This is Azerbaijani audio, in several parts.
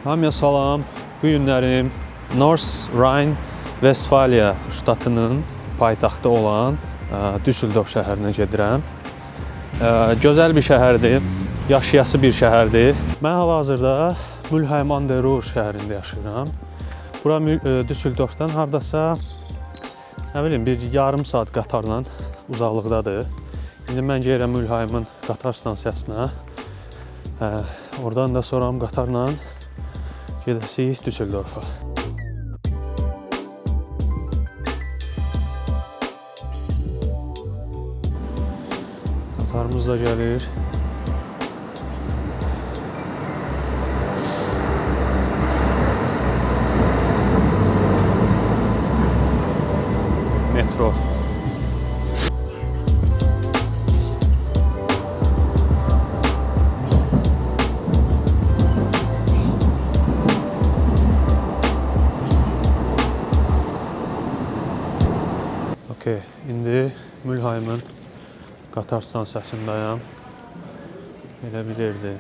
Hamıya salam. Bu günlərim North Rhine-Westphalia ştatının paytaxtı olan Düsseldorf şəhərinə gedirəm. Gözəl bir şəhərdir, yaşayası bir şəhərdir. Mən hal-hazırda Mülheim an der Ruhr şəhərində yaşayıram. Bura Düsseldorfdan hardasa nə bilim bir yarım saat qatarla uzaqlıqdadır. İndi mən gəlirəm Mülheimin qatar stansiyasına. Oradan da sonra qatarla gedəsik Düsseldorfa. Qatarımız da gəlir. Metro. Okay, indi Mülheimin qatar stansiyasındayam. Elə bilirdi.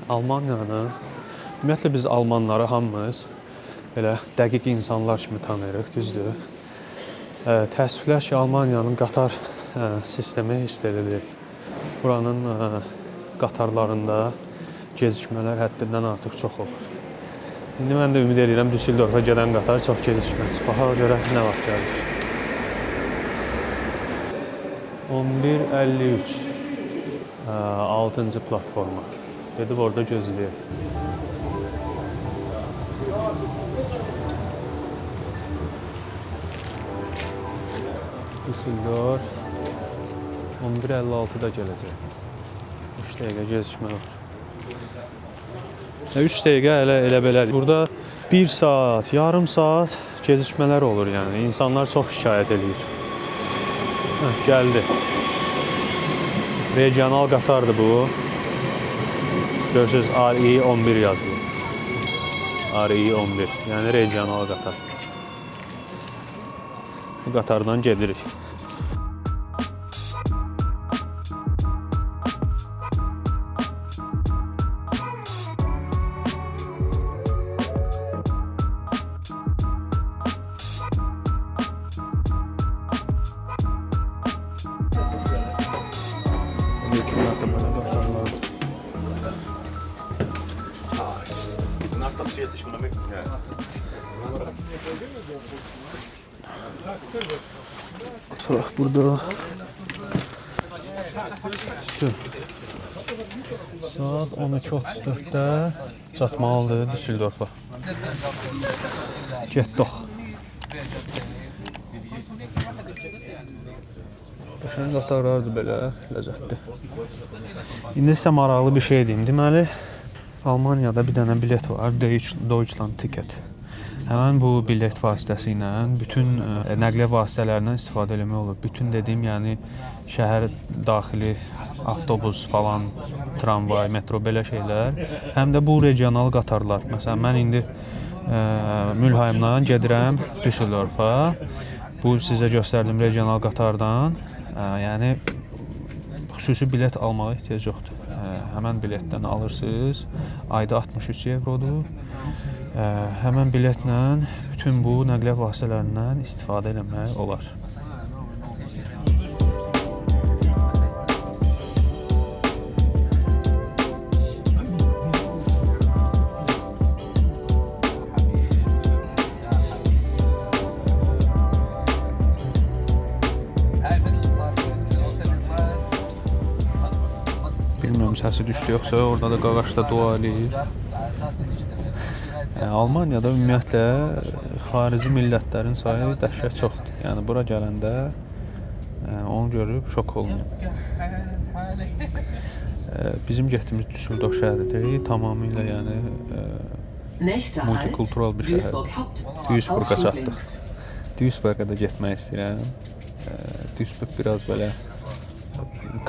Almaniyanı, ümumiyyətlə biz Almanları hamımız elə dəqiq insanlar kimi tanıyırıq, düzdür. Təəssüflər ki, Almaniyanın qatar sistemi istedilir. Buranın qatarlarında gecikmələr həddindən artıq çox olur. İndi mən də ümid edirəm Düsseldorfa gedən qatar çox gecikməz. Baxaq görə nə vaxt gəlir. 11:53 6-cı platforma. Gedib orada gözləyək. Düsseldorf 11:56-da gələcək. 3 dəqiqə gecikmə var. 3 dəqiqə elə belədir. Burada 1 saat, yarım saat gecikmələr olur yəni. İnsanlar çox şikayət edir. Gəldi. Regional qatardır bu. Görürsünüz RI-11 yazılır. RI-11, yəni regional qatar. Bu qatardan gedirik. Oturaq burada. Saat 12:34-də çatmalıdır Düsseldorfa. Getdik. Başın qatarlardır belə, ləzzətli. İndi sizə maraqlı bir şey deyim. Deməli, Almaniyada bir dənə bilet var, Deutschland Ticket. Həmən bu bilet vasitəsi ilə bütün nəqliyyat vasitələrindən istifadə etmək olur. Bütün dediyim, yəni şəhər daxili avtobus falan, tramvay, metro belə şeylər. Həm də bu regional qatarlar. Məsələn, mən indi Mülheimdən gedirəm Düsseldorfa. Bu sizə göstərdiyim regional qatardan, yəni xüsusi bilet almağa ehtiyac yoxdur. Həmən biletdən alırsınız. Ayda 63 evrodur. Həmən biletlə bütün bu nəqliyyat vasitələrindən istifadə etmək olar. Bilmiyorum səsi düşdü yoxsa orada da qaqaşda dua eləyir. Almaniyada ümumiyyətlə xarici millətlərin sayı dəhşət çoxdur. Yəni bura gələndə onu görüb şok olunur. Bizim getdiyimiz Düsseldorf şəhəridir. Tamamilə yəni multikultural bir şəhərdir. Duisburga çatdıq. Duisburga da getmək istəyirəm. Duisburg biraz belə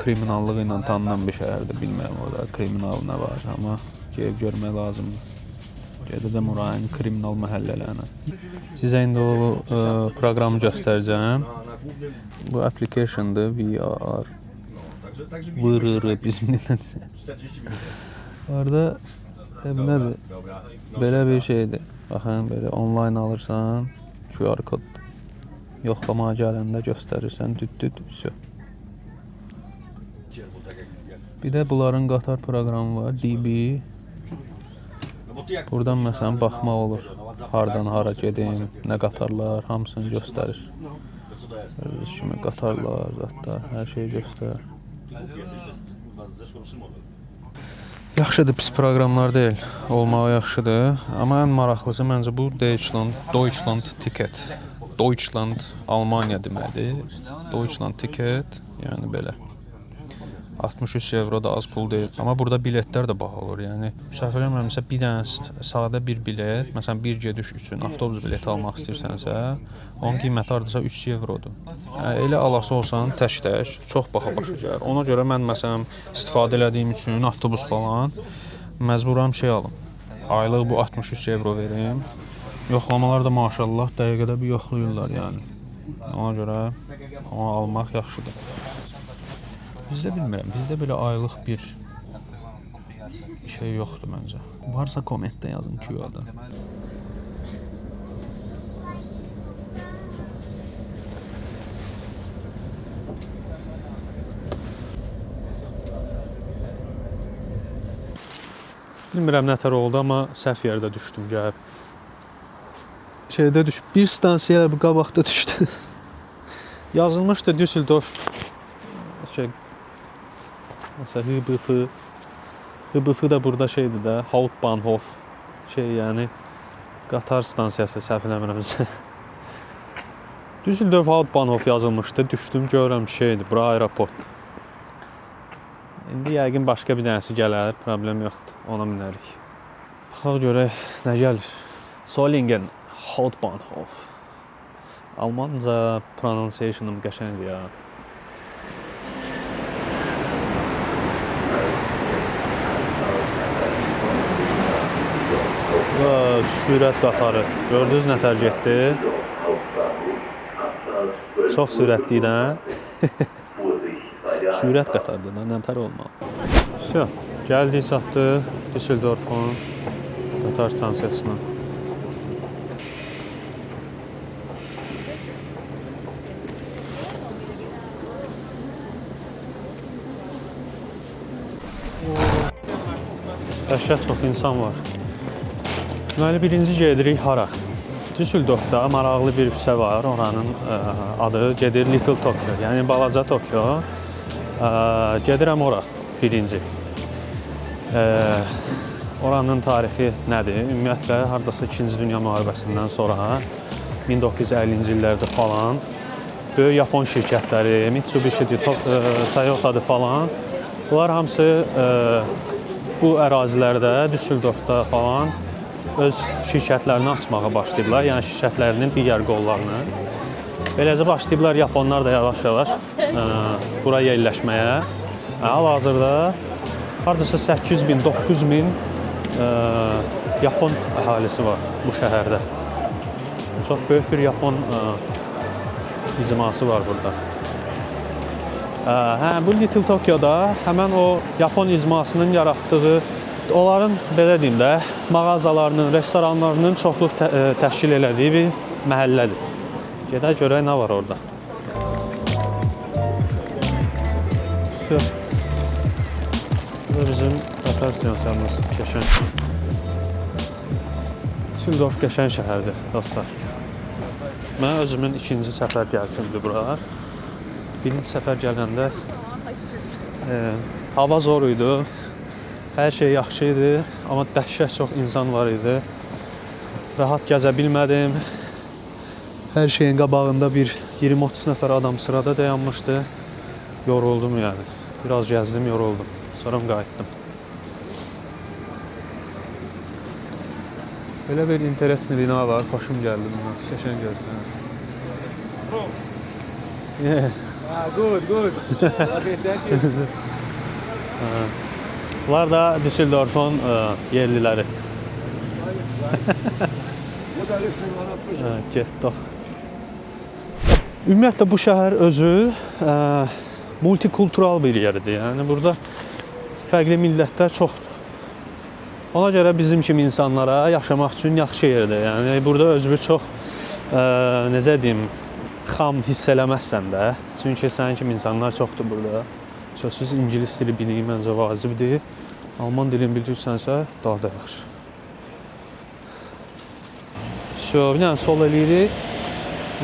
kriminallığı ilə tanınan bir şəhərdir. Bilmirəm orada kriminal nə var, amma gəlib görmək lazımdır. Gedəcəm oranın kriminal məhəllələrinə. Sizə indi o proqramı göstərəcəm. Bu application'dır, VR. VRR bizim dildə. Orada bu nədir? Belə bir şeydir. Baxın, belə onlayn alırsan, QR kod. Yoxlamağa gələndə göstərirsən, düt, vəsə. Bir də bunların qatar proqramı var, DB. Buradan məsələn baxmaq olur. Hardan hara gedim, nə qatarlar, hamısını göstərir. Gördüyünüz kimi qatarlar, zətlər, hər şeyi göstərir. Yaxşıdır, pis proqramlar deyil. Olmağı yaxşıdır. Amma ən maraqlısı məncə bu Deutschland Ticket. Deutschland Almanya deməkdir. Deutschland Ticket, yəni belə. 63 euro da az pul deyil. Amma burada biletlər də baha olur. Yəni səhv eləmirəmsə bir dənə sadə bir bilet, məsələn bir gediş üçün avtobus bileti almaq istəyirsənsə, onun qiyməti hardasa 3 evrodur. Yəni elə alası olsan tək-tək çox baha başa gəlir. Ona görə mən məsələn istifadə elədiyim üçün avtobus falan məcburam şey alım. Aylıq bu 63 evro verim. Yoxlamalar da maşallah dəqiqədə bir yoxlayırlar yəni. Ona görə onu almaq yaxşıdır. Bizdə bilmirəm, bizdə belə aylıq bir şey yoxdur məncə. Varsa kommentdə yazın Q-da. Bilmirəm nətər oldu, amma səhv yerdə düşdüm, gəlib. Şeydə düşüb, bir stansiya bu qabaqda düşdü. Yazılmışdı Düsseldorf mesela HBF da burada şeydir də, Hauptbahnhof yəni qatar stansiyası səhv eləmirəmsə. Düsseldorf Hauptbahnhof yazılmışdı, düşdüm, görürəm şeydir, bura aeroport. İndi yəqin başqa bir dənəsi gələr, problem yoxdur, ona minərik. Baxaq görək nə gəlir. Solingen Hauptbahnhof. Almanca pronunciation'ım qəşəngdir ya. Sürət qatarı. Gördünüz nətər getdi? Çox sürətli də. Sürət qatardır da, nətər olmalı. Gəldik, çatdıq Düsseldorfun qatar stansiyasına. Dəhşət çox insan var. Deməli, birinci gedirik hara? Düsseldorfda maraqlı bir küçə var, oranın adı gedir Little Tokyo, yəni balaca Tokyo. Gedirəm ora, birinci. Oranın tarixi nədir? Ümumiyyətlə, haradasa 2-ci Dünya müharibəsindən sonra 1950-ci illərdə falan böyük Yapon şirkətləri, Mitsubishi, Toyota'dır falan. Bunlar hamısı bu ərazilərdə, Düsseldorfda falan öz şirkətlərini açmağa başlayıblar, yəni şirkətlərinin digər qollarını. Beləcə başlayıblar Yaponlar da yavaş-yavaş bura yerləşməyə. Hal-hazırda hardasa 8.000-9.000 Yapon əhalisi var bu şəhərdə. Çox böyük bir Yapon icması var burada. Bu Little Tokyo'da həmən o Yapon icmasının yaratdığı, onların belə deyim də, mağazalarının, restoranlarının çoxluq təşkil elədiyi bir məhəllədir. Gedək görək nə var orada. Bu bizim qatar stansiyamız, qəşəng. Düsseldorf qəşəng şəhərdir, dostlar. Mən özümün ikinci səfər gəlişimdir bura. Birinci səfər gələndə hava zor idi, hər şey yaxşı idi, amma dəhşət çox insan var idi. Rahat gəzə bilmədim. Hər şeyin qabağında bir 20-30 nəfər adam sırada dayanmışdı. Yoruldum yəni. Biraz gəzdim, yoruldum. Sonra qayıtdım. Belə bir interesli bina var, xoşum gəldi buna. Qəşəng görsən. Yeah. Good. Okay, thank you. Bunlar da Düsseldorfun yerliləri. Getdik. Ümumiyyətlə bu şəhər özü multikultural bir yerdir. Yəni burada fərqli millətlər çoxdur. Ona görə bizim kimi insanlara yaşamaq üçün yaxşı yerdir. Yəni burada özünü çox necə deyim, xam hiss eləməzsən də. Çünki sənin kimi insanlar çoxdur burada. Sözsüz ingilis dili biliyi məncə vacibdir. Alman dilini bilirsənsə daha da yaxşı. Yəni sol eləyirik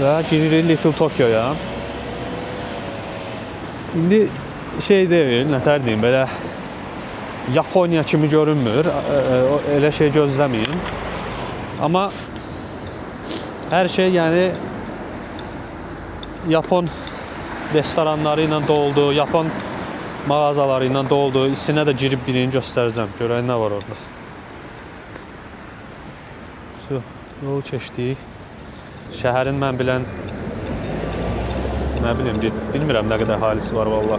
və giririk Little Tokyo'ya. İndi şey deyil, nətər deyim, belə Yaponiya kimi görünmür, elə şey gözləməyin. Amma hər şey yəni Yapon restoranları ilə doldu, Yapon mağazaları ilə doldu. İçinə də girib birini göstərəcəm, görək nə var orada. Yol keçdik. Şəhərin mən bilən, nə bilim, bilmirəm nə qədər əhalisi var valla.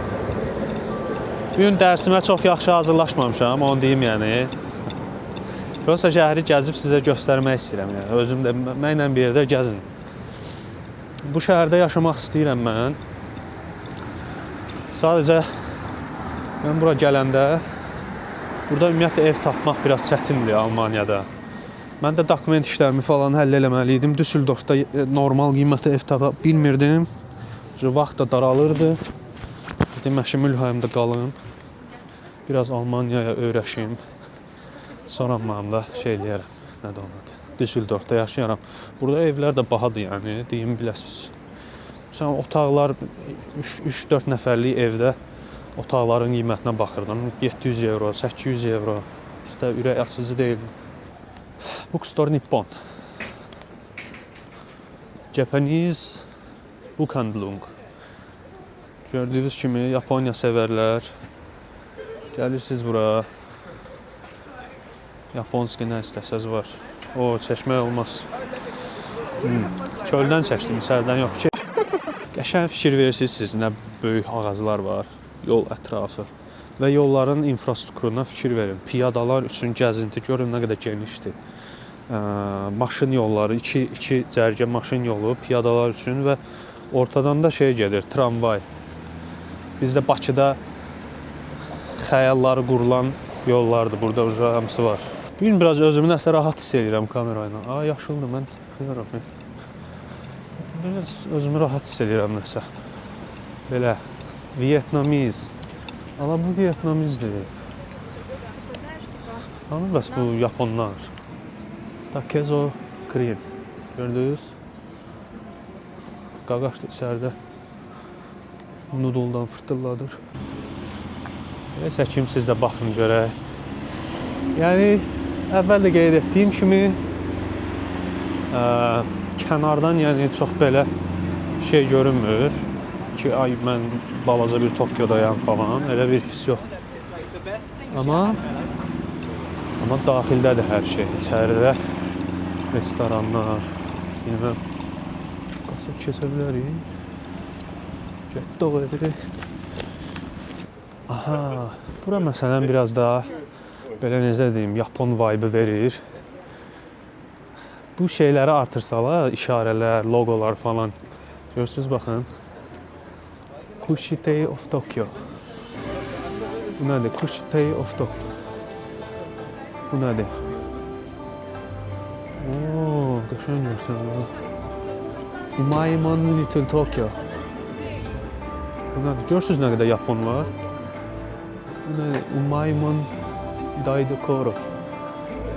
Bu gün dərsimə çox yaxşı hazırlaşmamışam, onu deyim yəni. Yoxsa şəhəri gəzib sizə göstərmək istəyirəm yəni. Özüm də mənlə bir yerdə gəzin. Bu şəhərdə yaşamaq istəyirəm mən. Sadəcə mən bura gələndə burada ümumiyyətlə ev tapmaq biraz çətindir Almaniyada. Mən də dokument işlərimi falan həll eləməliydim. Düsseldorfda normal qiymətə ev tapa bilmirdim. Vaxt da daralırdı. Dedim, məşi Mülheimdə qalım. Biraz Almaniyaya öyrəşim. Sonra mənim də şey eləyərəm. Nədə olmadı. Düsseldorfda yaşayaram. Burada evlər də bahadır yəni. Deyim biləsiniz. Məsələn, otaqlar 3-4 nəfərlik evdə otaqların qiymətinə baxırdım. 700 euro, 800 euro. İşte ürək açıcı deyil. Bookstore Nippon. Japanese Bookhandlung. Gördüyünüz kimi Yaponiya sevərlər. Gəlirsiniz bura. Yaponski nə istəsəz var. O, çəkmək olmaz. Çöldən çəkdim, sərdən yox ki. Qəşəng fikir verirsiniz, nə böyük ağaclar var, yol ətrafı. Və yolların infrastrukturuna fikir verin. Piyadalar üçün gəzinti görün nə qədər genişdir. Maşın yolları, iki cərgə maşın yolu piyadalar üçün və ortadan da şey gedir, tramvay. Bizdə Bakıda xəyalları qurulan yollardır, burada uca hamısı var. Bugün biraz özümü nəsə rahat hiss edirəm kamerayla. Yaxşıldır, mən xıyaram. Biraz özümü rahat hiss edirəm nəsə. Belə, Vietnamiz. Ala bu Vietnamizdir. Hanı bəs bu Yaponlar? Takezo Krin. Gördünüz? Qaqaş da içəridə noodle'dan fırtılladır. Belə çəkim, siz də baxın görək. Yəni, əvvəl də qeyd etdiyim kimi kənardan yəni çox belə şey görünmür ki, ay mən balaca bir Tokyodayam falan, elə bir his yox. Amma daxildədir hər şey. İçəridə restoranlar, bilməm, qasıb keçə bilərik. Getdik evi. Aha, bura məsələn biraz daha belə necə deyim, Yapon vibe verir. Bu şeyləri artırsalar, işarələr, logolar falan. Görürsünüz, baxın. Kushitei of Tokyo. Bu nədir? Kushitei of Tokyo. Bu nədir? Ooo, qəşəng görsən. Umaimon Little Tokyo. Bu nədir? Görürsünüz nə qədər Yapon var? Bu nədir? Umaimon Daidokoro.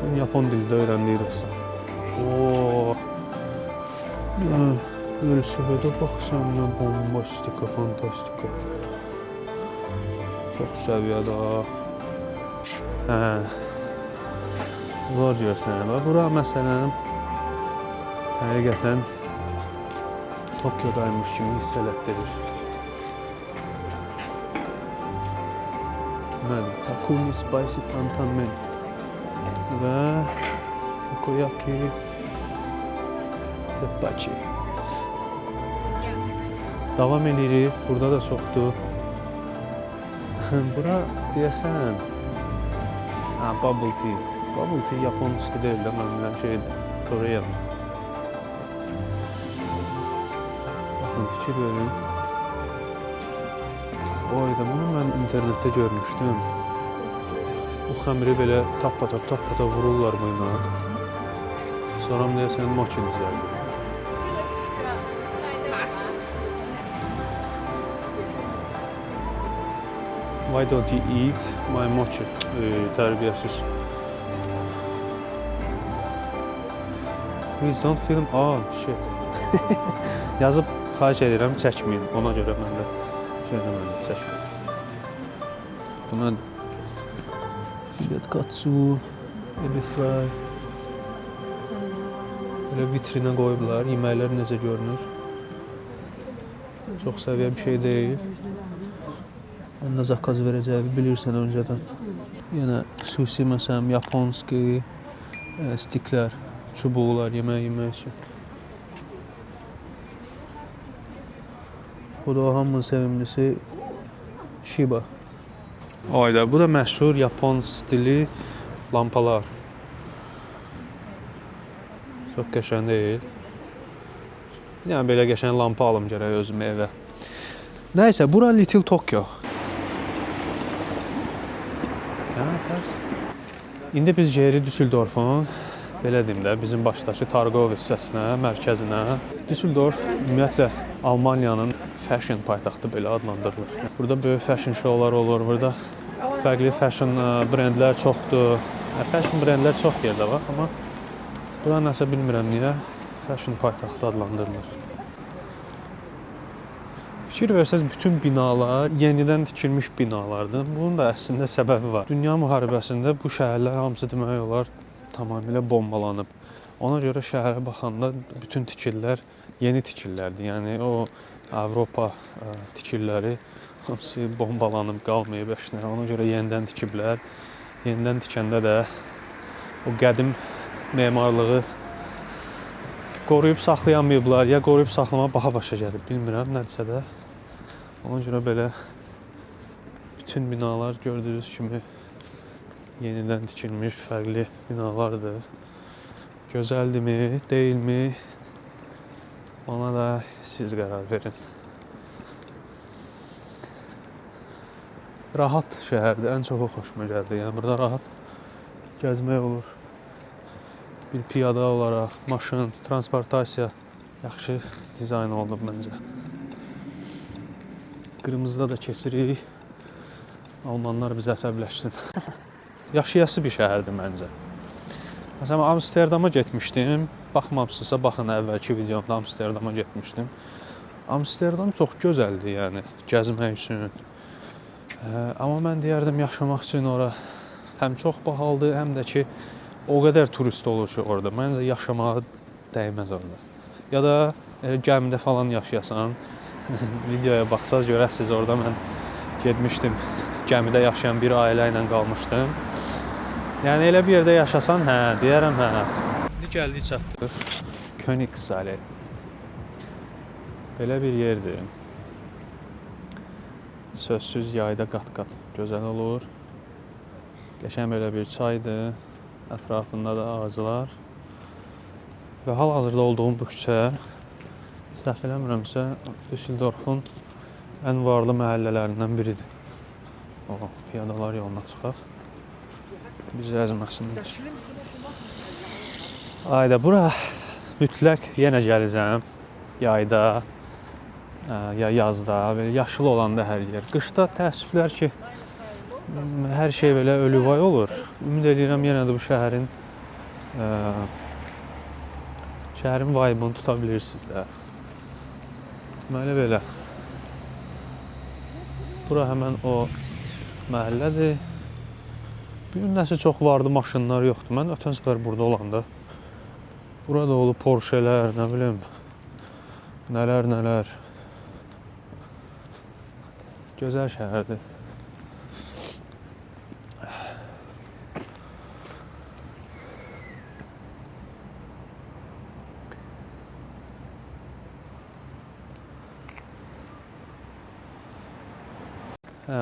Bunu Yapon dildə öyrəndik. Ooo. Velosipede baxsam nə bombastika, fantastika. Çox səviyyədə. Zor görsən. Bura məsələn həqiqətən Tokyodaymış kimi hiss elətdirir. Nədir? Takumi Spicy Tantan Men və Takoyaki Teppaichi. Davam edirik. Burada da çoxdur. Bura deyəsən bubble tea. Bubble tea Japon üstü değil de mən bilən şeydir. Koreyadır. Baxın, fikir verin. O ayda bunu mən internetdə görmüşdüm. Bu xəmiri belə tappa vururlar buyla. Sonra deyəsən mochi düzəldir. Why don't you eat my mochi? Tərbiyəsiz. Please don't film. Shit. Yazıb xahiş edirəm, çəkməyin. Ona görə mən də söyləmədim, çəkməyin. Buna filet katsu, ebi fry. Böyle vitrinə qoyublar. Yeməklər necə görünür. Çox səviyyə bir şey deyil. Mən də zakaz verəcəyi bilirsən öncədən. Yenə sushi məsələn, yaponski stiklər, çubuqlar yemək üçün. Bu da hamının sevimlisi Shiba. Ayda bu da məşhur Yapon stili lampalar. Çox qəşəng deyil. Yəni belə qəşəng lampa alım gərək özümə evə. Nəysə, bura Little Tokyo. İndi biz yeri Düsseldorfun, belə deyim də, bizim başdakı Targov hissəsinə, mərkəzinə. Düsseldorf ümumiyyətlə Almaniyanın fashion paytaxtı belə adlandırılır. Burada böyük fashion showlar olur, burada fərqli fashion brendlər çoxdur. Fashion brendlər çox yerdə var, amma bura nəsə bilmirəm niyə fashion paytaxtı adlandırılır. Fikir versəz, bütün binalar yenidən tikilmiş binalardır. Bunun da əslində səbəbi var. Dünya müharibəsində bu şəhərlər hamısı demək olar tamamilə bombalanıb. Ona görə şəhərə baxanda bütün tikililər yeni tikillərdir. Yəni o Avropa tikilləri hamısı bombalanıb qalmayıb əşnə. Ona görə yenidən tikiblər. Yenidən tikəndə də o qədim memarlığı qoruyub saxlayamayıblar, ya qoruyub saxlama baha başa gəlib, bilmirəm nədirsə də. Ona görə belə bütün binalar gördüyünüz kimi yenidən tikilmiş fərqli binalardır. Gözəldirmi, deyilmi? Ona da siz qərar verin. Rahat şəhərdir, ən çox o xoşuma gəldi. Yəni burada rahat gəzmək olur. Bir piyada olaraq, maşın, transportasiya yaxşı dizayn olunub məncə. Qırmızıda da keçirik. Almanlar bizə əsəbləşsin. Yaşayası bir şəhərdir məncə. Məsələn, Amsterdama getmişdim. Baxmamısınızsa, baxın əvvəlki videomda Amsterdama getmişdim. Amsterdam çox gözəldir, yəni gəzmək üçün. Amma mən deyərdim, yaşamaq üçün ora həm çox bahalıdır, həm də ki, o qədər turist olur ki orada. Məncə yaşamağa dəyməz orada. Ya da gəmidə falan yaşayasan, videoya baxsaz görəsiniz, orada mən getmişdim. Gəmidə yaşayan bir ailə ilə qalmışdım. Yəni elə bir yerdə yaşasan, hə, deyərəm, hə. İndi gəldik çatdıq. Königsalley. Belə bir yerdir. Sözsüz yayda qat-qat gözəl olur. Qəşəng belə bir çaydır. Ətrafında da ağaclar. Və hal-hazırda olduğum bu küçə, səhv eləmirəmsə, Düsseldorfun ən varlı məhəllələrindən biridir. Piyadalar yoluna çıxaq. Bizi əzməsinlər. Ayda, bura mütləq yenə gələcəm. Yayda, ya yazda, belə yaşıl olanda hər yer. Qışda təəssüflər ki, hər şey belə ölüvay olur. Ümid edirəm yenə də bu şəhərin vibe'ını tuta bilirsiniz də. Deməli belə. Bura həmən o məhəllədir. Bir gün nəsə çox vardı, maşınlar yoxdur. Mən ötən səfər burada olanda burada olub Porsche'lər, nə bilim, nələr. Gözəl şəhərdir.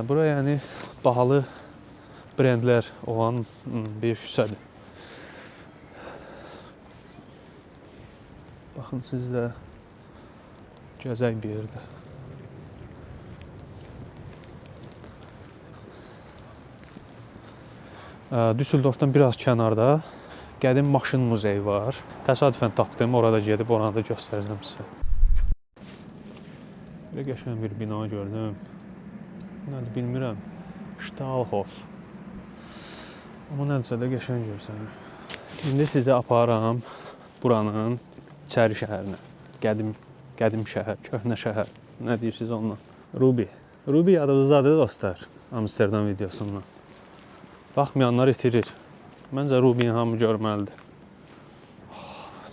Bura yəni bahalı brendlər olan bir küçədir. baxın siz də. Gözəl bir yerdir. Düsseldorfdan biraz kənarda qədim maşın muzeyi var. Təsadüfən tapdım, orada gedib oranı da göstərəcəm sizə. Belə qəşəng bir bina gördüm. Nədir bilmirəm. Stahlhof. Amma nədirsə də qəşəng görsən. İndi sizə aparıram buranın içəri şəhərinə. Qədim şəhər, köhnə şəhər. Nə deyirsiniz ondan? Ruby. Ruby yadınızdadır dostlar, Amsterdam videosundan. Baxmayanlar itirir. Məncə Ruby'ni hamı görməlidir.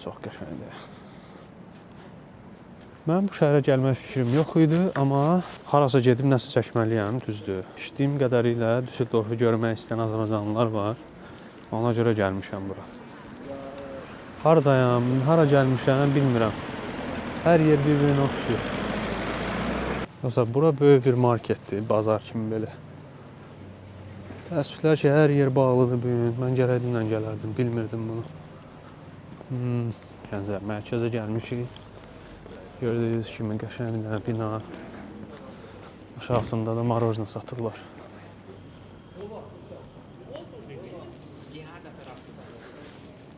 Çox qəşəngdir. Mən bu şəhərə gəlmək fikrim yox idi, amma harasa gedib nəsə çəkməliyəm, düzdür. İşdiyim qədərilə Düsseldorfu görmək istəyən azərbaycanlılar var. Ona görə gəlmişəm bura. Haradayam, hara gəlmişəm bilmirəm. Hər yer bir-birinə oxşuyur. Yoxsa bura böyük bir marketdir, bazar kimi belə. Təəssüflər ki, hər yer bağlıdır bu gün. Mən gərəkliklə gələrdim, bilmirdim bunu. Gəncə, mərkəzə gəlmişik. Gördüyünüz kimi qəşəng bir bina. Aşağısında da marojna satırlar.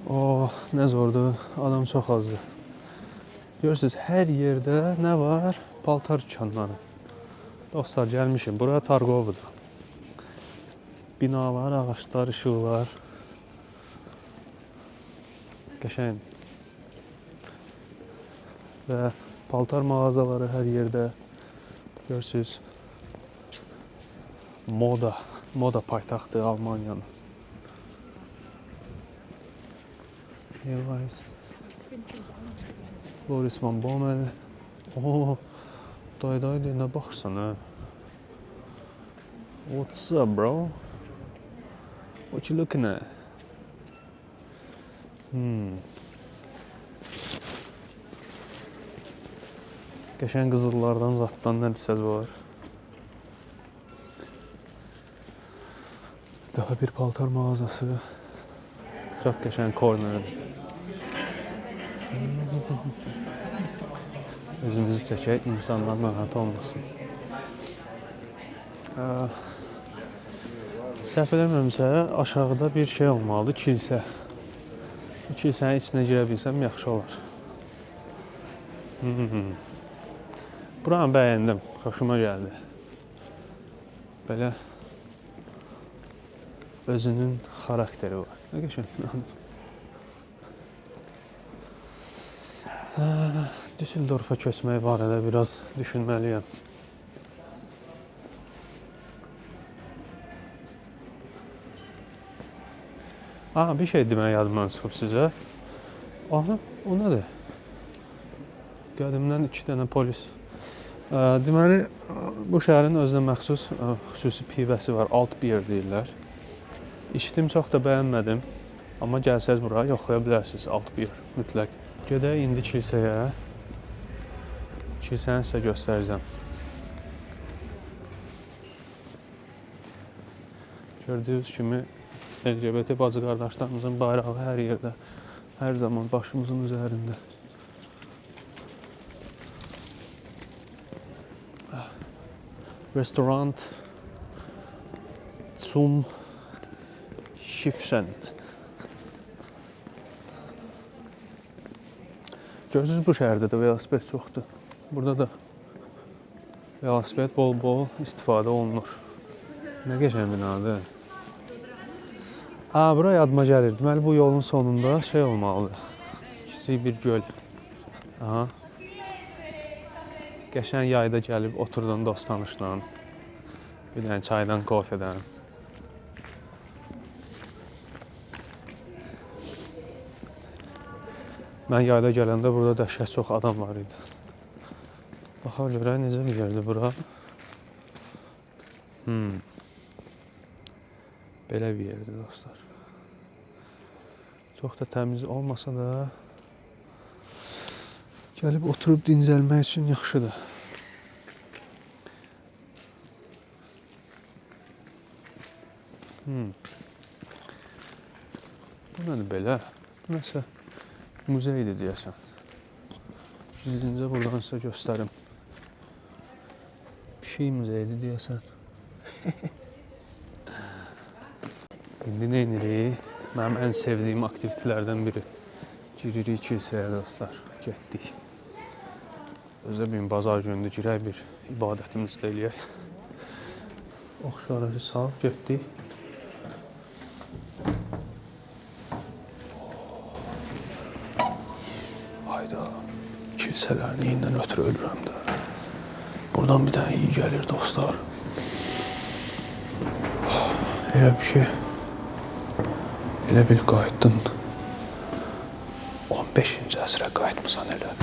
Oh, nə zordur, adam çox azdır. Görürsünüz, hər yerdə nə var? Paltar dükanları. Dostlar, gəlmişim. Bura Targovudur. Binalar, ağaçlar, işıqlar. Qəşəng. Və paltar mağazaları hər yerdə. Görürsünüz. Moda paytaxtı Almaniyanın. Levi's. Floris Van Bommel. Oh, dayı, nə baxırsan ha? What's up, bro? What you looking at? Qəşəng qızıllardan, zatdan nə desəz var. Daha bir paltar mağazası. Çox qəşəng corner. Özümüzü çəkək, insanlar narahat olmasın. Səhv eləmirəmsə, aşağıda bir şey olmalıdır, kilsə. Bu kilsənin içinə girə bilsəm, yaxşı olar. Buranı bəyəndim, xoşuma gəldi. Belə özünün xarakteri var. Nə qəşəng. Düsseldorfa köçmək barədə biraz düşünməliyəm. Bir şey demək yadımdan çıxıb sizə. Aha, o nədir? Qədimdən 2 dənə polis. Deməli, bu şəhərin özünə məxsus xüsusi pivəsi var, alt bir deyirlər. İçdim, çox da bəyənmədim. Amma gəlsəz bura, yoxlaya bilərsiniz, alt bir, mütləq. Gedək indi kilsəyə. Kilsəni sizə göstərəcəm. Gördüyünüz kimi LGBT bacı qardaşlarımızın bayrağı hər yerdə, hər zaman başımızın üzərində. Restoran Zum Schiffchen. Görürsünüz, bu şəhərdə də velosiped çoxdur. Burada da velosiped bol-bol istifadə olunur. Nə qəşəng binadır. Bura yadıma gəlir. Deməli, bu yolun sonunda şey olmalıdır. Kiçik bir göl. Qəşəng yayda gəlib oturdun dost-tanışla. Bir dənə çaydan, kofedən. Mən yayda gələndə burada dəhşət çox adam var idi. Baxar görək necə bir yerdir bura. Belə bir yerdir dostlar. Çox da təmiz olmasa da gəlib oturub dincəlmək üçün yaxşıdır. Bu nədir belə? Bu nəsə muzeydir deyəsən. Gizlincə buradan sizə göstərim. Pişik muzeyidir deyəsən. İndi nə edirik? Mənim ən sevdiyim aktivitelərdən biri. Giririk kilsəyə dostlar. Getdik. Özə bir bazar günündə girək bir ibadətimizi də eləyək. Oxşarı sağ getdik. Hayda. Kilsələrin iyindən ötürü ölürəm də. Buradan bir dənə iyi gəlir dostlar. Elə bir şey. Elə bil qayıtdın. 15-ci əsrə qayıtmısan elə.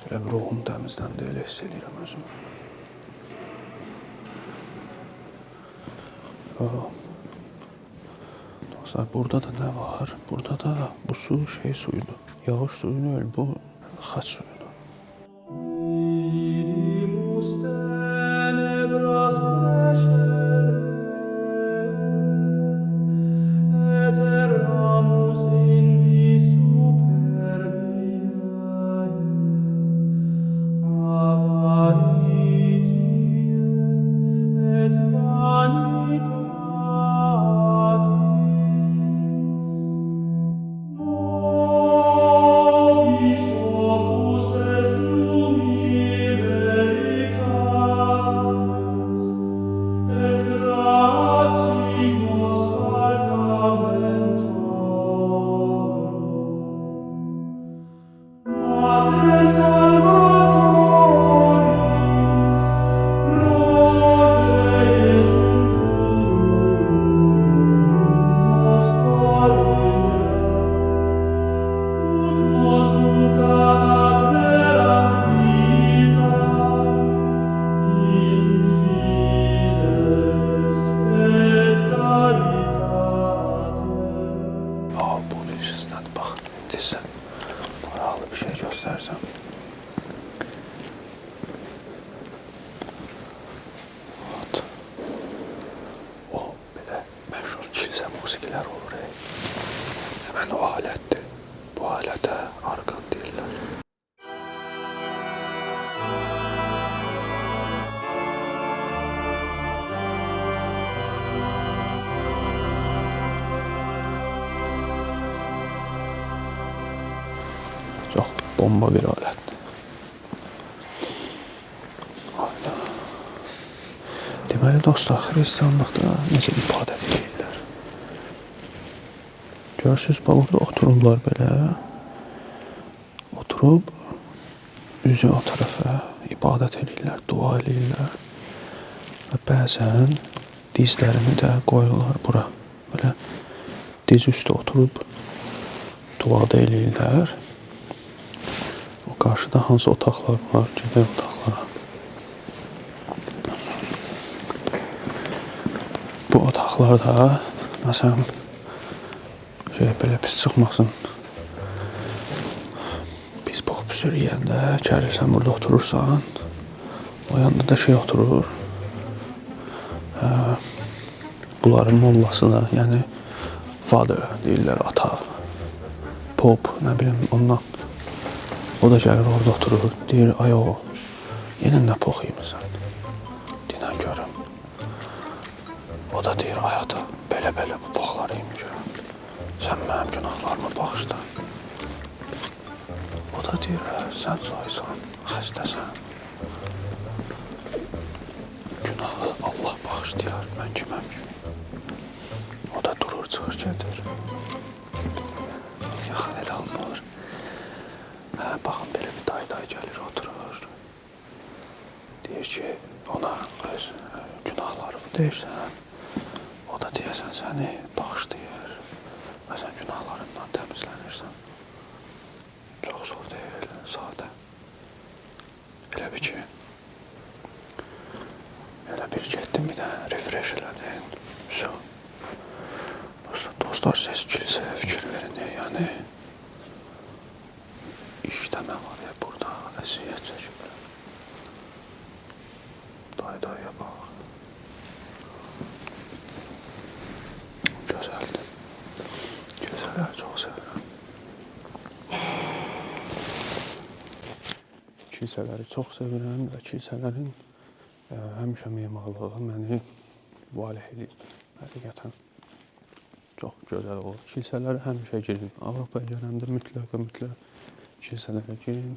Elə bir ruhum təmizləndi, elə hiss edirəm özümü. Dostlar, burada da nə var? Burada da bu su şey suyudur. Yağış suyu deyil, bu xaç suyudur. Musiqiler olur. Hemen o alettir. Bu alete argan deyirlər. Çox bomba bir alətdir. Deməli dostlar, xristianlıqda necə ibadət edirlər? Görürsünüz, burada otururlar belə. Oturub, üzü o tərəfə ibadət edirlər, dua edirlər. Və bəzən dizlərini də qoyurlar bura. Belə diz üstə oturub dua da edirlər. O qarşıda hansı otaqlar var, gedək otaqlara. Bu otaqlarda, məsələn, belə pis çıxmasın. Pis box püsür yiyəndə, gəlirsən burada oturursan, o yanda da şey oturur. Bunların mollasına, yəni father deyirlər, ata, pop, nə bilim, ondan. O da gəlir orada oturur, deyir, ay o, yenə nə pox yemisən? Dinən görüm. O da deyir, ay ata, belə-belə bu poxları yemişəm. Sən mənim günahlarıma bağışla. O da deyir, sən soysan, xəstəsən. Günahı Allah bağışlayar, mən kiməm ki? O da durur, çıxır, gedir. Yaxın elə almır. Baxın, belə bir day gəlir, oturur. Deyir ki, ona öz günahlarını deyirsən. O da deyəsən səni bağışlayır. Və sən günahlarından təmizlənirsən. Çox zor deyil, sadə. Elə bir ki, elə bir getdim, bir də refresh elədin. Şu. Dostlar, siz kilsəyə fikir verin, yəni işləmə var ya, burada əziyyət çəkiblər. Dayıya bax. Gözəldir. Kilsələri çox sevirəm. Kilsələri çox sevirəm və kilsələrin həmişə memarlığı məni valeh edib. Həqiqətən çox gözəl olur. Kilsələri həmişə girin. Avropaya gələndə mütləq və mütləq kilsələrə girin.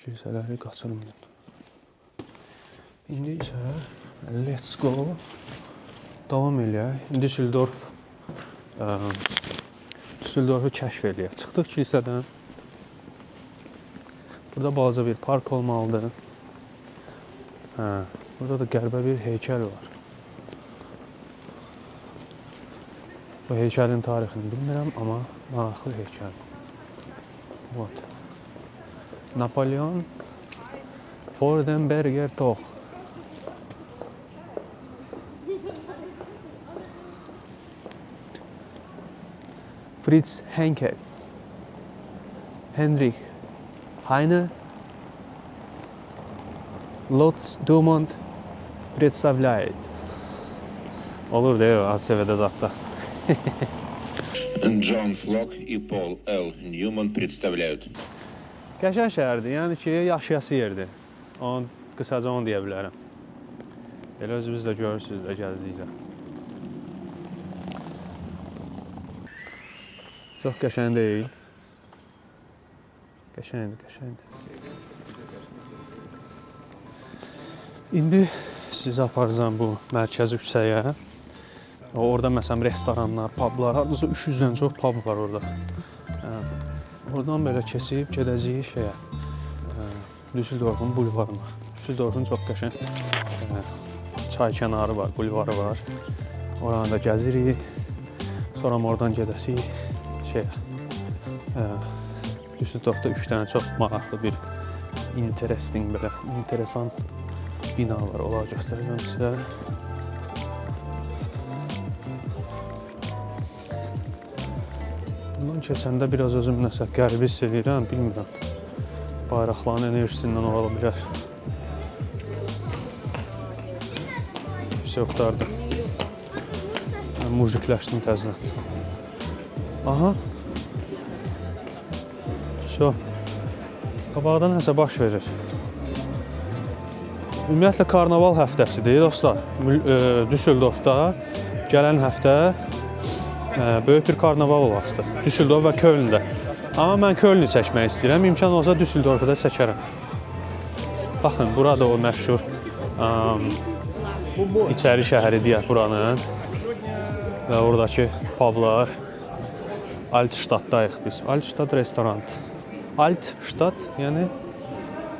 Kilsələri qaçırmayın. İndi isə let's go. Davam eləyək. Düsseldorfu kəşf eləyək. Çıxdıq kilsədən. Burada balaca bir park olmalıdır. Burada da qəribə bir heykəl var. Bu heykəlin tarixini bilmirəm, amma maraqlı heykəl. Вот. Napolyon Freudenberger Tor. Fritz Henkel. Heinrich Heine. Lotz Dumont представляет. Olur değil mi? Az seviyede zaten. Джон Флок и Пол Л. Ньюман представляют. Qəşəng şəhərdir, yəni ki, yaşayası yerdir. Qısaca onu deyə bilərəm. Elə özünüz də görürsünüz də gəzdikcə. Çox qəşəng deyil. Qəşəngdir. İndi sizi aparacağım bu mərkəzi küçəyə. Orada məsələn restoranlar, publar, hardasa 300-dən çox pub var orada. Oradan belə keçib gedəcəyik şeyə, Düsseldorfun bulvarına. Düsseldorfun çox qəşəng çay kənarı var, bulvarı var. Oranı da gəzirik. Sonra oradan gedəsik şeyə. Düsseldorfda 3 dənə çox maraqlı bir interesan bina var. Onları göstərəcəm sizə. Bundan keçəndə biraz özüm nəsə qəribə hiss edirəm, bilmirəm. Bayraqların enerjisindən ola bilər. Все qurtardı. Mən mujikləşdim təzdən. Aha. Все. Qabaqda nəsə baş verir. Ümumiyyətlə karnaval həftəsidir dostlar. Düsseldorfda gələn həftə böyük bir karnaval olacaq. Düsseldorf və Köln'də. Amma mən Köln'ü çəkmək istəyirəm. İmkan olsa Düsseldorf'u da çəkərəm. Baxın, burada o məşhur içəri şəhəri deyək buranın. Və oradakı publar. Altstadtdayıq biz. Altstadt restoran. Altstadt, yəni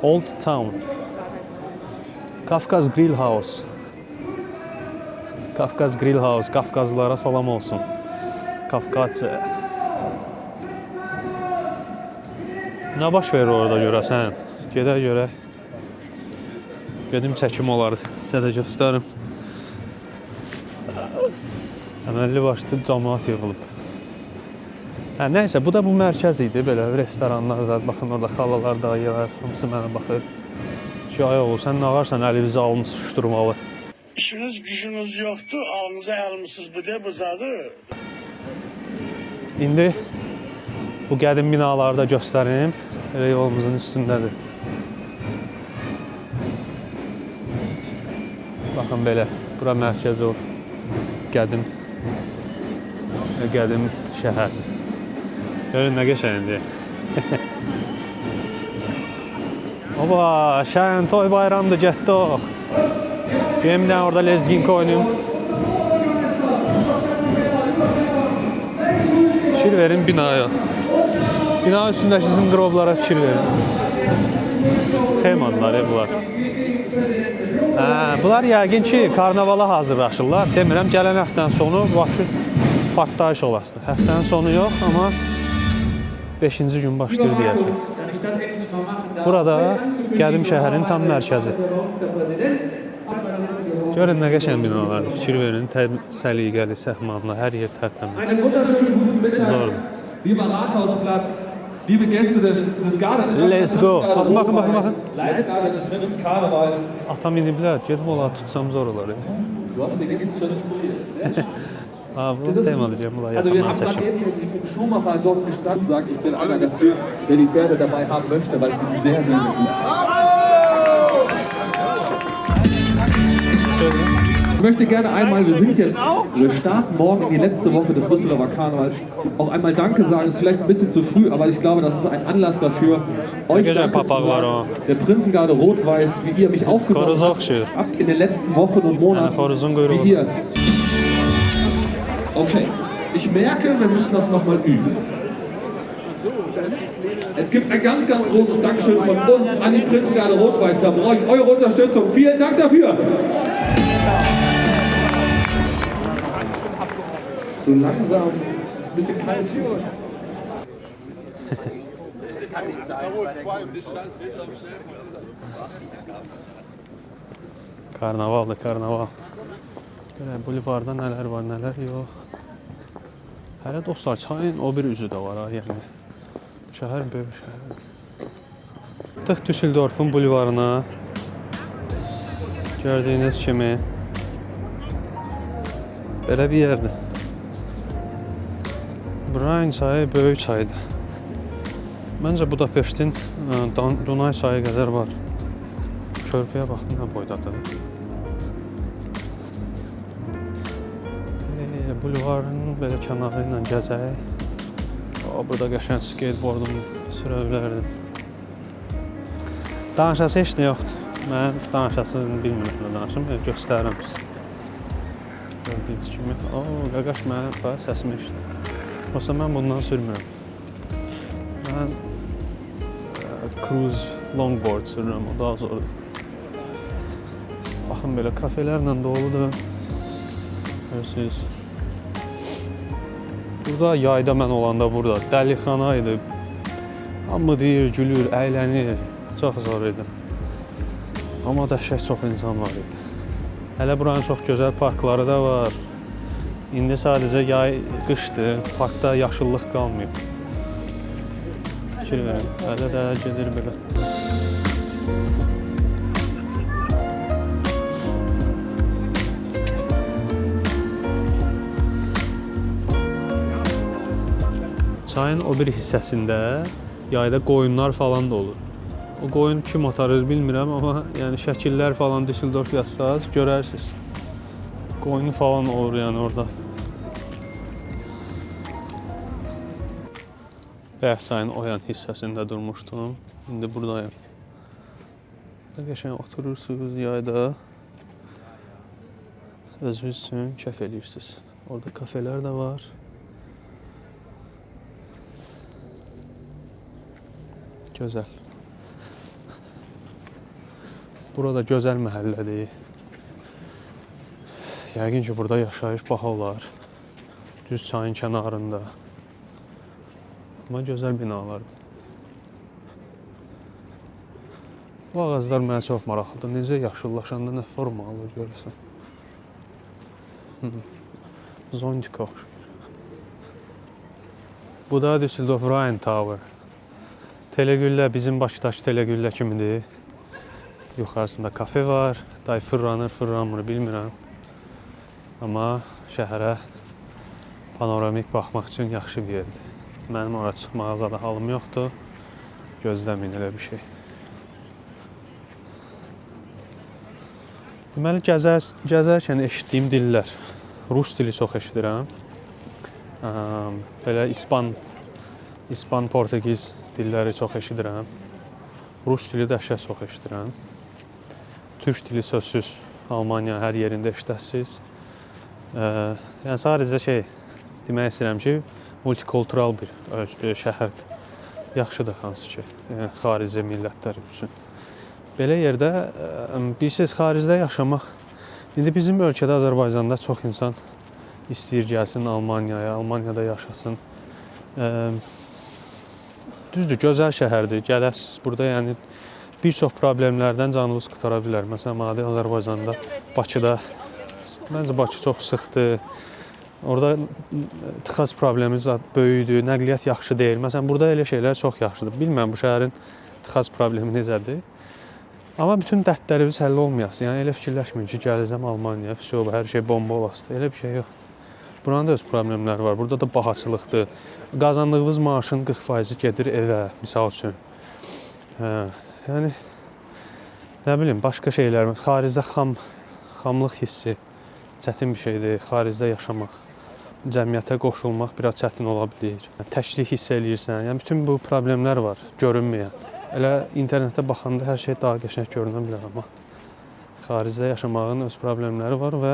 Old Town. Kafkaz Grill House. Kafkaz Grill House. Kafkazlılara salam olsun. Kafkazı. Nə baş verir orada görəsən? Gedək görək. Gedim çəkim olar. Sizə də göstərim. Əməlli başlı cəmaət yığılıb. Nəysə, bu da bu mərkəz idi. Belə restoranlar, baxın orada xalalar, dayılar, hamısı mənə baxır. Ay oğul, sən nə ağarsan, əlinizi alınız şuşturmalı. İşiniz gücünüz yoxdur, alınıza almışsınız bu da bucadır. İndi bu qədim binaları da göstərim. Elə yolumuzun üstündədir. Baxın belə, bura mərkəz o qədim şəhər. Görün nə qəşəngdir. Oba, şən, toy bayramdır, getdik. Gəlin bir dənə orada lezginka oynayım. Fikir verin binaya. Bina üstündəki zınqırovlara fikir verin. Temanlar bunlar. Bunlar yəqin ki, karnavala hazırlaşırlar. Demirəm, gələn həftənin sonu vəhşi partlayış olasın. Həftənin sonu yox, amma 5-ci gün başlayır deyəsən. Burada qədim şəhərin tam mərkəzi. Görün nə qəşəng binalar. Fikir verin, səliqəli, səhmanlı, hər yer tərtəmiz. Einen wunderschönen guten Mittag. Zordur. Lieber Rathausplatz, liebe Gäste des Garten. Let's go. Baxın. Leitet gerade den Prinzenkarneval. Atam iniblər, gedib onları tutsam zor olar. Du hast den jetzt schon inspiriert. Ha, bu temalayacağım, bunlar Also wir yatamdan haben gerade seçim. eben im Schuhmacher dort gestanden, sagt, ich bin einer dafür, der die Pferde dabei haben möchte, weil sie sehr, sehr gut sind. Ich möchte gerne einmal, wir starten morgen in die letzte Woche des Düsseldorfer Karnevals, auch einmal Danke sagen, ist vielleicht ein bisschen zu früh, aber ich glaube, das ist ein Anlass dafür, euch Danke zu sagen, der Prinzengarde Rot-Weiß, wie ihr mich aufgenommen habt in den letzten Wochen und Monaten, wie ihr. Okay, ich merke, wir müssen das nochmal üben. Es gibt ein ganz, ganz großes Dankeschön von uns an die Prinzengarde Rot-Weiß. Da brauche ich eure Unterstützung. Vielen Dank dafür. So langsam, ist ein bisschen kalt hier. Karnavaldır, karnaval. Belə bulvarda nələr var, nələr yox. Hələ dostlar, çayın o bir üzü də var ha, yəni. Şəhər böyük şəhər. Tıx Düsseldorfun bulvarına. Gördüyünüz kimi belə bir yerdir. Rhein çayı böyük çaydır. Məncə Budapeştin Dunay çayı qədər var. Körpüyə baxın nə boydadır. Bulvarın belə kənarı ilə gəzək. Burada qəşəng skateboardumu sürə bilərdim. Danışası heç nə yoxdur. Mən danışasını bilmirəm, danışım, göstərirəm sizə. Gördüyünüz kimi, qaqaş mənim səsimi eşidir. Yoxsa mən bundan sürmürəm. Mən cruise longboard sürürəm, o daha zordur. Baxın, belə kafelərlə doludur. Görürsünüz. Burada yayda mən olanda burada dəlixana idi. Hamı deyir, gülür, əylənir. Çox zor idi. Amma dəhşət çox insan var idi. Hələ buranın çox gözəl parkları da var. İndi sadəcə yay, qışdır. Parkda yaşıllıq qalmayıb. Fikir verin, hələ də gedir belə. Çayın o bir hissəsində yayda qoyunlar falan da olur. O qoyun kim atarır bilmirəm, amma yəni şəkillər falan Düsseldorf yazsaz görərsiniz. Qoyunu falan olur yəni orada. Bəyəx çayın o yan hissəsində durmuşdum. İndi buradayım. Burada qəşəng oturursunuz yayda. Özünüz üçün kəf edirsiniz. Orada kafelər də var. Gözəl. Burada gözəl məhəllədir. Yəqin ki, burada yaşayış baha olar. Düz çayın kənarında. Amma gözəl binalardır. Bu ağaclar mənə çox maraqlıdır. Necə yaşıllaşanda nə forma alır görürsən. Zondik oxşur. Bu da Düsseldorf Rhein Tower. Telegüllə bizim Bakıdakı telegüllə kimidir. Yuxarısında kafe var. Day fırlanır, bilmirəm. Amma şəhərə panoramik baxmaq üçün yaxşı bir yerdir. Mənim ora çıxmağa zada halım yoxdur. Gözləməyin elə bir şey. Deməli, gəzərkən eşitdiyim dillər. Rus dili çox eşidirəm. Belə İspan, Portegiz dilləri çox eşidirəm. Rus dili dəhşət çox eşidirəm. Türk dili sözsüz Almanya hər yerində eşidəsiniz. Yəni sadəcə demək istəyirəm ki, multikultural bir şəhərdir. Yaxşıdır hansı ki, xarici millətlər üçün. Belə yerdə bilirsiniz, xaricdə yaşamaq. İndi bizim ölkədə Azərbaycanda çox insan istəyir gəlsin Almaniyaya, Almaniyada yaşasın. düzdür, gözəl şəhərdir. Gələsiniz burada, yəni bir çox problemlərdən canınız qurtara bilər. Məsələn, adi Azərbaycanda, Bakıda məncə Bakı çox sıxdır. Orada tıxac problemi böyükdür, nəqliyyat yaxşı deyil. Məsələn, burada elə şeylər çox yaxşıdır. Bilmirəm bu şəhərin tıxac problemi necədir. Amma bütün dərdlərimiz həll olmayasın. Yəni elə fikirləşməyin ki, gələcəm Almaniyaya, hər şey bomba olasıdır. Elə bir şey yox. Buranın da öz problemləri var. Burada da bahaçılıqdır. Qazandığınız maaşın 40% gedir evə, misal üçün. Yəni nə bilim, başqa şeylər, xaricdə xamlıq hissi çətin bir şeydir. Xaricdə yaşamaq, cəmiyyətə qoşulmaq biraz çətin ola bilər. Təklik hiss eləyirsən. Yəni bütün bu problemlər var, görünməyən. Elə internetdə baxanda hər şey daha qəşəng görünə bilər, amma xaricdə yaşamağın öz problemləri var və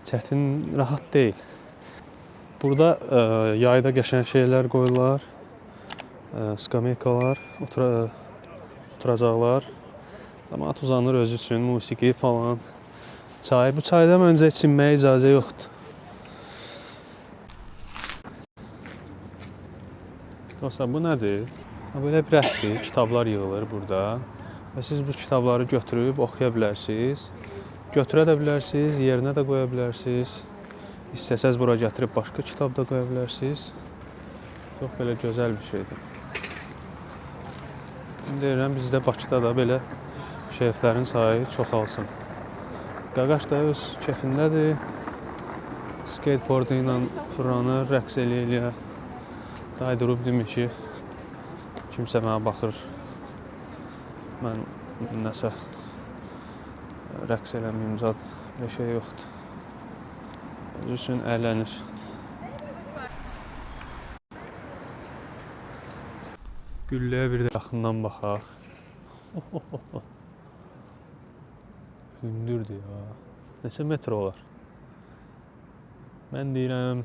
çətin, rahat deyil. Burada yayda qəşəng şeylər qoyurlar, skameykalar, oturacaqlar. Cəmaət uzanır özü üçün, musiqi falan. Çay. Bu çaydan öncə içinməyə icazə yoxdur. Dostlar, bu nədir? Belə bir rəfdir, kitablar yığılır burada. Və siz bu kitabları götürüb oxuya bilərsiniz. Götürə də bilərsiniz, yerinə də qoya bilərsiniz. İstəsəz bura gətirib başqa kitab da qoya bilərsiniz. Çox belə gözəl bir şeydir. Deyirəm, bizdə Bakıda da belə şerflərin sayı çoxalsın. Qaqaş da öz keyfindədir. Skateboardu ilə fırlanır, rəqs eləyə. Daydırıb demir ki, kimsə mənə baxır. Mən nəsə rəqs eləməyim zad, bir şey yoxdur. Öz üçün əylənir. Gülləyə bir də yaxından baxaq. Hündürdür ya. Neçə metr olar? Mən deyirəm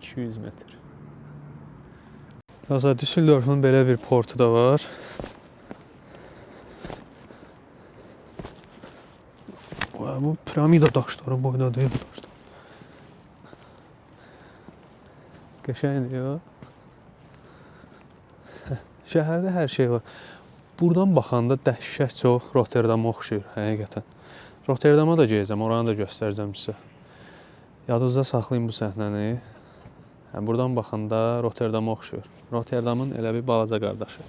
200 metr. Düsseldorfun belə bir portu da var. Bu piramida daşları boyda deyil daşlar. Qəşəngdir ya. Şəhərdə hər şey var. Buradan baxanda dəhşət çox Rotterdama oxşuyur həqiqətən. Rotterdama da gedəcəm, oranı da göstərəcəm sizə. Yadınızda saxlayın bu səhnəni. Buradan baxanda Rotterdama oxşuyur. Rotterdamın elə bir balaca qardaşı.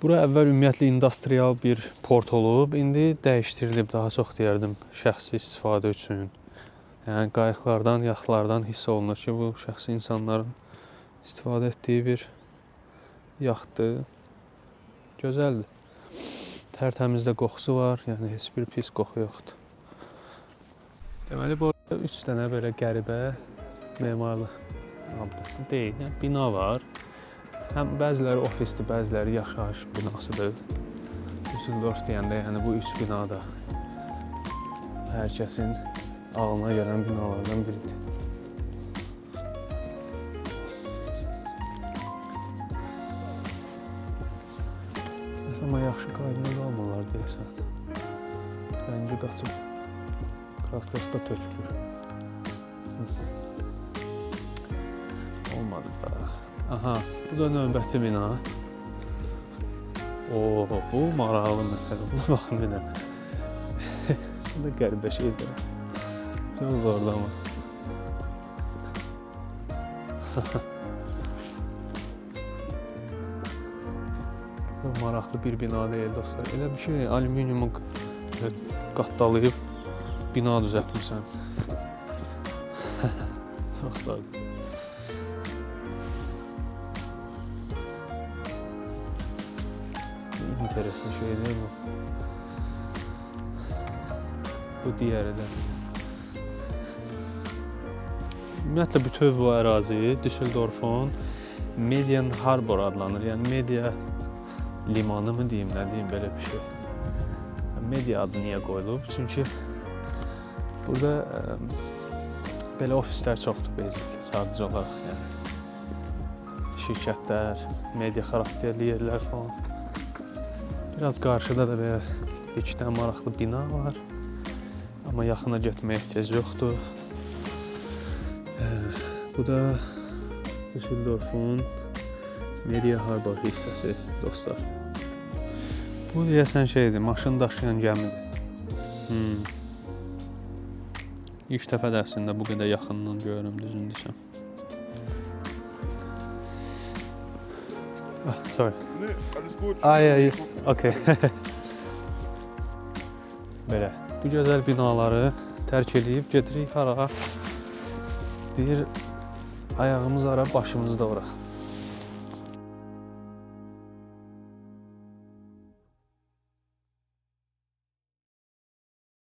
Bura əvvəl ümumiyyətlə industrial bir port olub, indi dəyişdirilib, daha çox deyərdim, şəxsi istifadə üçün. Yəni qayıqlardan, yaxtlardan hiss olunur ki, bu şəxsi insanların istifadə etdiyi bir yaxtdır. Gözəldir. Tərtəmizdə qoxusu var, yəni heç bir pis qoxu yoxdur. Deməli, bu 3 dənə belə qəribə memarlıq abidəsi deyil, yəni bina var. Həm bəziləri ofisdir, bəziləri yaşayış binasıdır. Düsseldorf deyəndə, yəni bu 3 bina da hər kəsin ağlına gələn binalardan biridir. Amma yaxşı qaydına qalmalar deyəsən. Rəngi qaçıb, kraskası da tökülür. Olmadı da. Aha, bu da növbəti bina. Bu maraqlı məsələ. Buna baxın bir də. Bu da qəribə şeydir. Çox zordur amma. Maraqlı bir bina deyil dostlar. Elə bir şey, alüminiumu qatdalayıb bina düzəltmirsən. Çox sağ ol. İnteresli şey değil bu. Bu digəri də. Ümumiyyətlə bütün bu ərazi Düsseldorfun Median Harbor adlanır. Yəni media limanı mı deyim, nə deyim, belə bir şey. Media adı niyə qoyulub? Çünki burada belə ofislər çoxdur basically, sadəcə olaraq. Yəni şirkətlər, media xarakterli yerlər falan. Biraz qarşıda da belə 2 dənə maraqlı bina var. Amma yaxına getməyə ehtiyac yoxdur. Bu da Düsseldorfun Media Harbor hissəsi, dostlar. Bu deyəsən şeydir, maşın daşıyan gəmidir. İlk dəfə dərsində bu qədər yaxından görürüm, düzünü desəm. Sorry. Nee, alles gut. Ay, okey. Belə, bu gözəl binaları tərk edib gedirik hara? Deyir, ayağımız ara, başımız da ora.